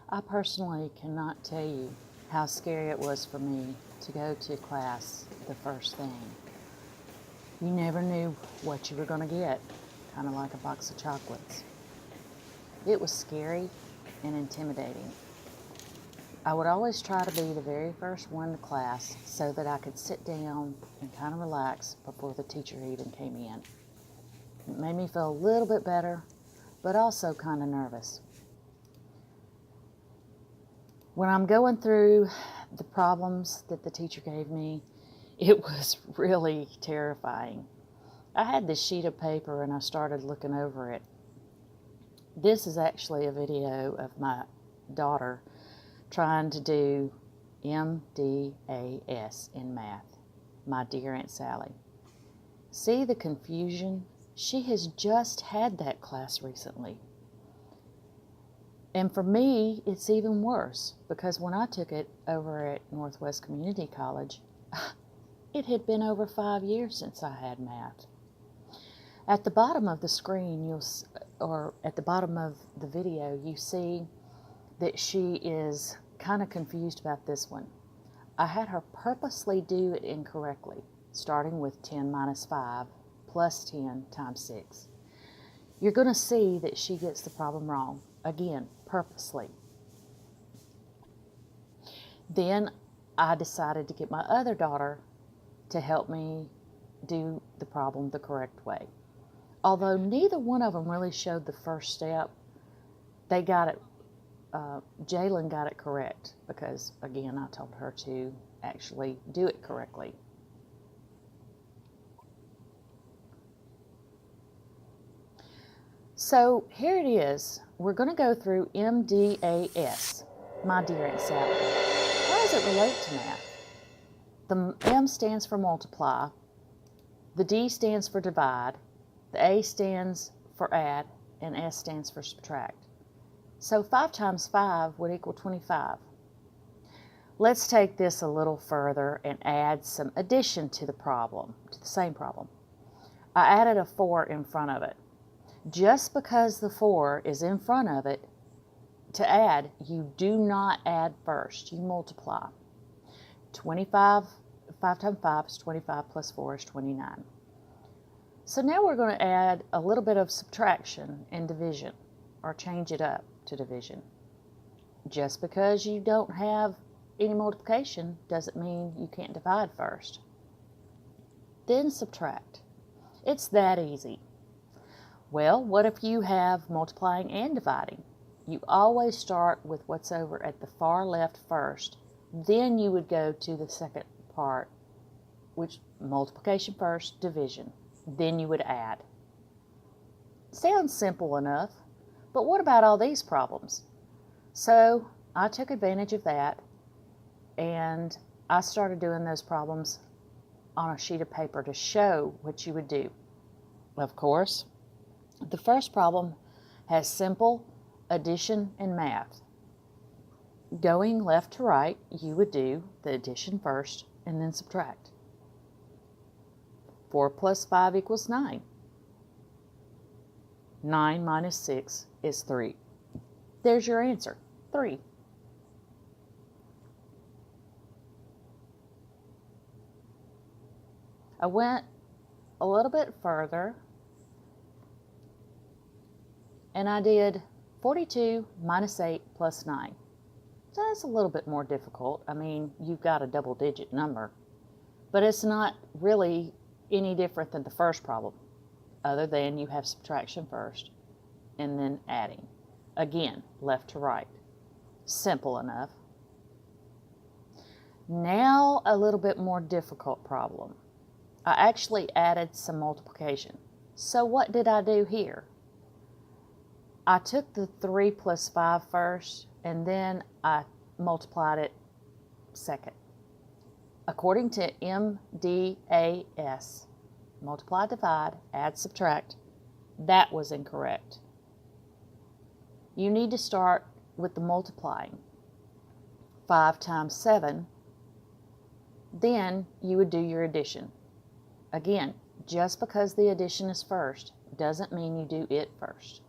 I personally cannot tell you how scary it was for me to go to class the first thing. You never knew what you were going to get, kind of like a box of chocolates. It was scary and intimidating. I would always try to be the very first one to class so that I could sit down and kind of relax before the teacher even came in. It made me feel a little bit better, but also kind of nervous. When I'm going through the problems that the teacher gave me, it was really terrifying. I had this sheet of paper and I started looking over it. This is actually a video of my daughter trying to do MDAS in math, my dear Aunt Sally. See the confusion? She has just had that class recently. And for me, it's even worse because when I took it over at Northwest Community College, it had been over 5 years since I had math. At the bottom of the screen, or at the bottom of the video, you see that she is kind of confused about this one. I had her purposely do it incorrectly, starting with 10 minus 5 plus 10 times 6. You're going to see that she gets the problem wrong, again, purposely. Then I decided to get my other daughter to help me do the problem the correct way. Although neither one of them really showed the first step, they got it. Jalen got it correct because, again, I told her to actually do it correctly. So here it is. We're going to go through MDAS, my dear Aunt Sally. How does it relate to math? The M stands for multiply, the D stands for divide, the A stands for add, and S stands for subtract. So 5 times 5 would equal 25. Let's take this a little further and add some addition to the problem, to the same problem. I added a 4 in front of it. Just because the 4 is in front of it, to add, you do not add first, you multiply. 5 times 5 is 25 plus 4 is 29. So now we're going to add a little bit of subtraction and division, or change it up to division. Just because you don't have any multiplication doesn't mean you can't divide first. Then subtract. It's that easy. Well, what if you have multiplying and dividing? You always start with what's over at the far left first. Then you would go to the second part, which multiplication first, division. Then you would add. Sounds simple enough, but what about all these problems? So I took advantage of that and I started doing those problems on a sheet of paper to show what you would do. Of course, the first problem has simple addition and math. Going left to right, you would do the addition first and then subtract. 4 plus 5 equals 9. 9 minus 6 is 3. There's your answer, 3. I went a little bit further and I did 42 minus 8 plus 9. So that's a little bit more difficult. I mean, you've got a double-digit number, but it's not really any different than the first problem, other than you have subtraction first and then adding. Again, left to right. Simple enough. Now a little bit more difficult problem. I actually added some multiplication. So what did I do here? I took the 3 plus 5 first, and then I multiplied it second. According to MDAS, multiply, divide, add, subtract, that was incorrect. You need to start with the multiplying. 5 times 7, then you would do your addition. Again, just because the addition is first doesn't mean you do it first.